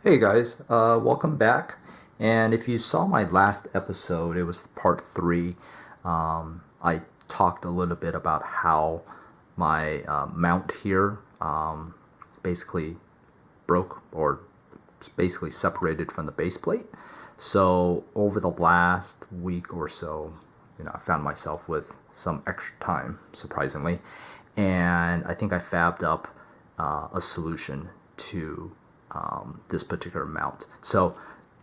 Hey guys, welcome back. And if you saw my last episode, it was part 3. I talked a little bit about how my mount here basically broke or basically separated from the base plate. So over the last week or so, I found myself with some extra time, surprisingly, and I think I fabbed up a solution to this particular mount. So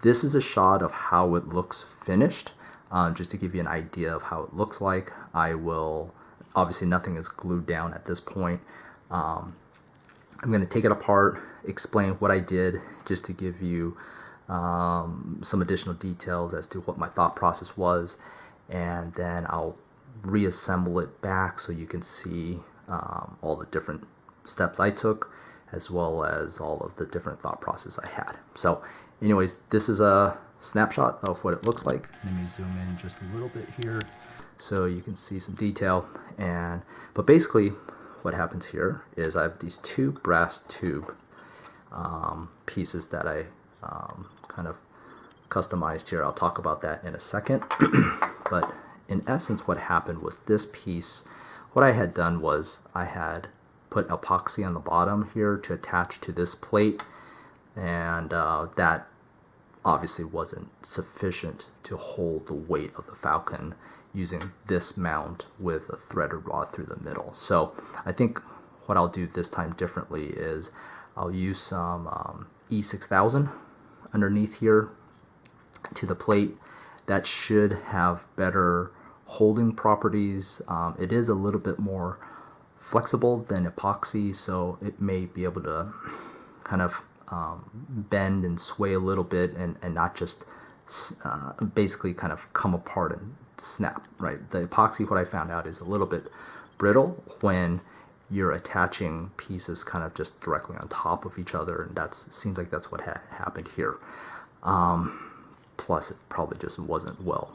this is a shot of how it looks finished, just to give you an idea of how it looks like. I will, obviously nothing is glued down at this point. I'm going to take it apart, explain what I did, just to give you some additional details as to what my thought process was, and then I'll reassemble it back so you can see all the different steps I took, as well as all of the different thought process I had. So anyways, this is a snapshot of what it looks like. Let me zoom in just a little bit here so you can see some detail. But basically what happens here is I have these two brass tube pieces that I kind of customized here. I'll talk about that in a second. But in essence, what happened was this piece, what I had done was I had put epoxy on the bottom here to attach to this plate, and that obviously wasn't sufficient to hold the weight of the Falcon using this mount with a threaded rod through the middle. So I think what I'll do this time differently is I'll use some E6000 underneath here to the plate. That should have better holding properties. It is a little bit more flexible than epoxy, so it may be able to kind of bend and sway a little bit and not just basically kind of come apart and snap, right? The epoxy, what I found out, is a little bit brittle when you're attaching pieces kind of just directly on top of each other, and that seems like that's what happened here. Plus it probably just wasn't well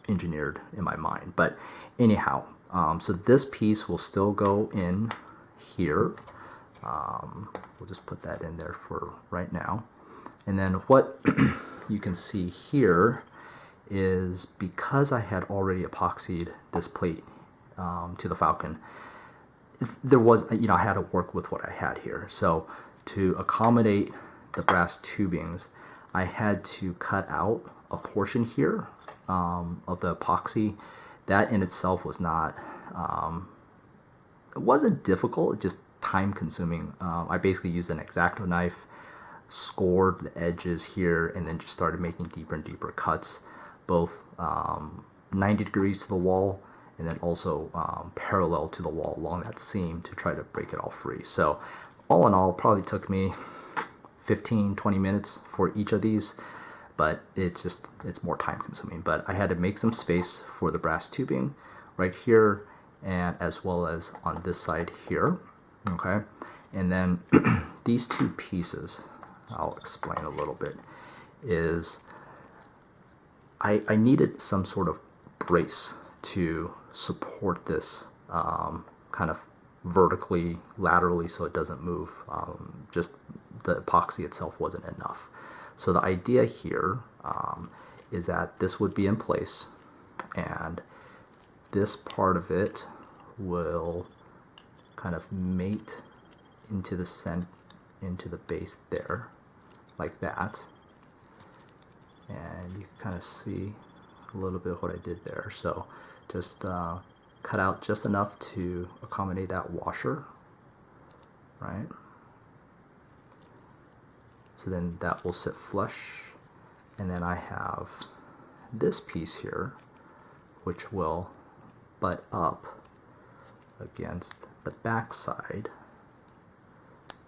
engineered in my mind. But anyhow, so this piece will still go in here. We'll just put that in there for right now. And then what you can see here is, because I had already epoxied this plate to the Falcon, there was, I had to work with what I had here. So to accommodate the brass tubings, I had to cut out a portion here of the epoxy. That in itself was not, it wasn't difficult, just time consuming. I basically used an X-Acto knife, scored the edges here, and then just started making deeper and deeper cuts, both 90 degrees to the wall and then also parallel to the wall along that seam to try to break it all free. So all in all, probably took me 15-20 minutes for each of these, but it's more time consuming. But I had to make some space for the brass tubing right here, and as well as on this side here. Okay, and then these two pieces, I'll explain a little bit, is I needed some sort of brace to support this kind of vertically, laterally, so it doesn't move. Just the epoxy itself wasn't enough. So the idea here is that this would be in place, and this part of it will kind of mate into the base there, like that. And you can kind of see a little bit of what I did there. So just cut out just enough to accommodate that washer, right? So then that will sit flush, and then I have this piece here which will butt up against the back side,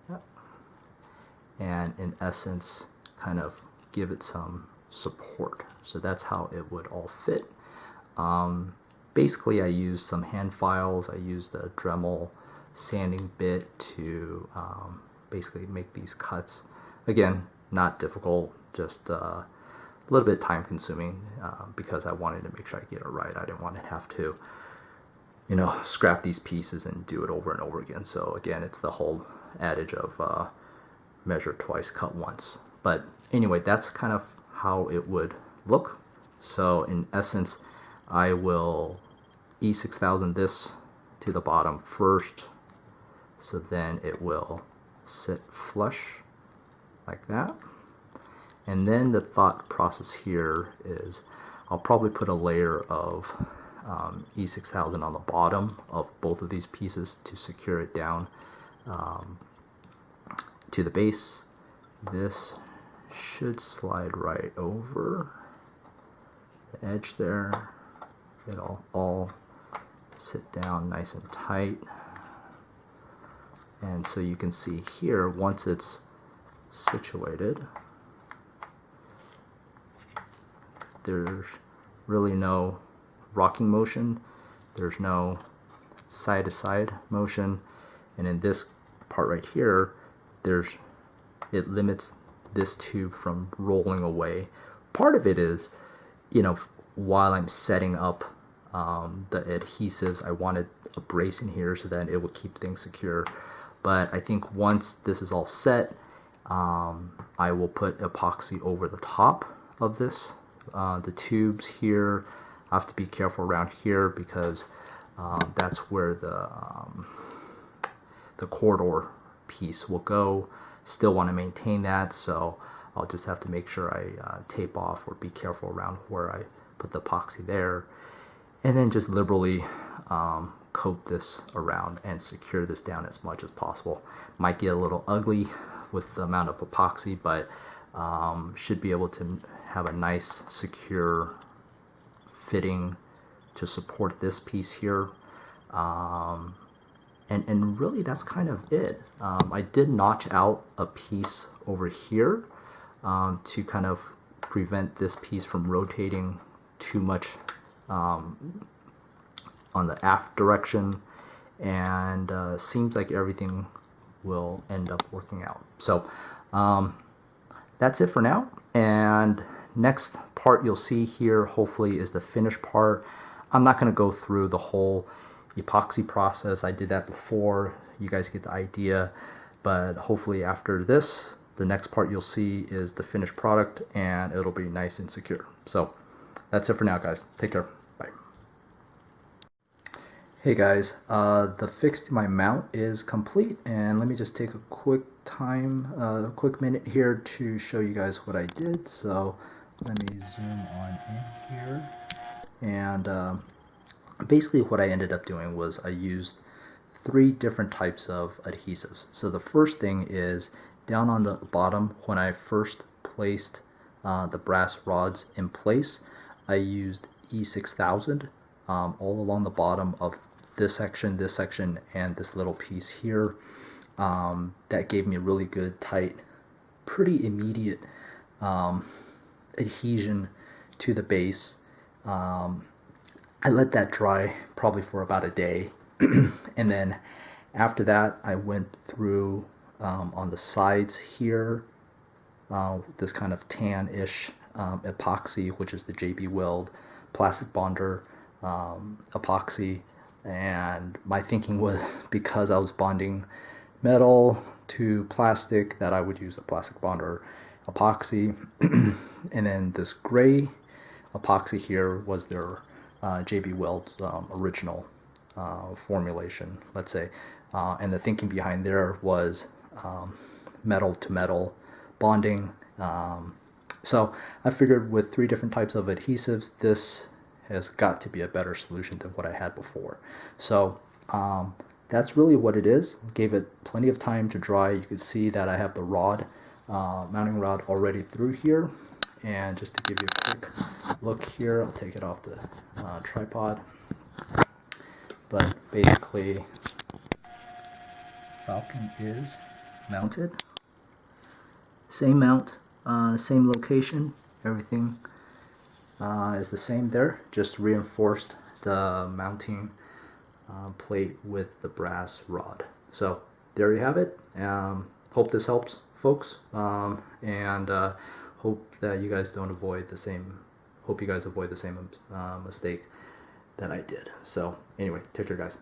yep, and in essence kind of give it some support. So that's how it would all fit. Basically I used some hand files, I used a Dremel sanding bit to basically make these cuts. Again, not difficult, just a little bit time consuming because I wanted to make sure I get it right. I didn't want to have to scrap these pieces and do it over and over again. So again, it's the whole adage of measure twice, cut once. But anyway, that's kind of how it would look. So in essence, I will E6000 this to the bottom first, so then it will sit flush like that. And then the thought process here is I'll probably put a layer of E6000 on the bottom of both of these pieces to secure it down to the base. This should slide right over the edge there. It'll all sit down nice and tight. And so you can see here, once it's situated, there's really no rocking motion, there's no side to side motion, and in this part right here, it limits this tube from rolling away. Part of it is, while I'm setting up the adhesives, I wanted a brace in here so that it will keep things secure. But I think once this is all set, I will put epoxy over the top of this. The tubes here, I have to be careful around here because that's where the corridor piece will go. Still want to maintain that, so I'll just have to make sure I tape off or be careful around where I put the epoxy there, and then just liberally coat this around and secure this down as much as possible. Might get a little ugly with the amount of epoxy, but should be able to have a nice secure fitting to support this piece here. And really that's kind of it. I did notch out a piece over here to kind of prevent this piece from rotating too much on the aft direction, and seems like everything will end up working out. So that's it for now, and next part you'll see here hopefully is the finished part. I'm not going to go through the whole epoxy process. I did that before. You guys get the idea, but hopefully after this, the next part you'll see is the finished product, and it'll be nice and secure. So that's it for now, guys. Take care. Bye. Hey guys, the fix to my mount is complete, and let me just take a quick minute here to show you guys what I did. So let me zoom on in here, and basically what I ended up doing was I used 3 different types of adhesives. So the first thing is down on the bottom, when I first placed the brass rods in place, I used E6000 all along the bottom of this section, and this little piece here. That gave me a really good, tight, pretty immediate adhesion to the base. I let that dry probably for about a day, and then after that I went through on the sides here this kind of tan-ish epoxy, which is the JB Weld Plastic Bonder epoxy. And my thinking was, because I was bonding metal to plastic, that I would use a plastic bonder epoxy. And then this gray epoxy here was their JB Weld original formulation, let's say. And the thinking behind there was metal to metal bonding. So I figured with 3 different types of adhesives, this has got to be a better solution than what I had before. So that's really what it is. Gave it plenty of time to dry. You can see that I have the rod, mounting rod already through here. And just to give you a quick look here, I'll take it off the tripod. But basically, Falcon is mounted. Same mount, same location, everything is the same there. Just reinforced the mounting plate with the brass rod. So there you have it. Hope this helps, folks, and hope that you guys don't avoid the same. Hope you guys avoid the same mistake that I did. So anyway, take care, guys.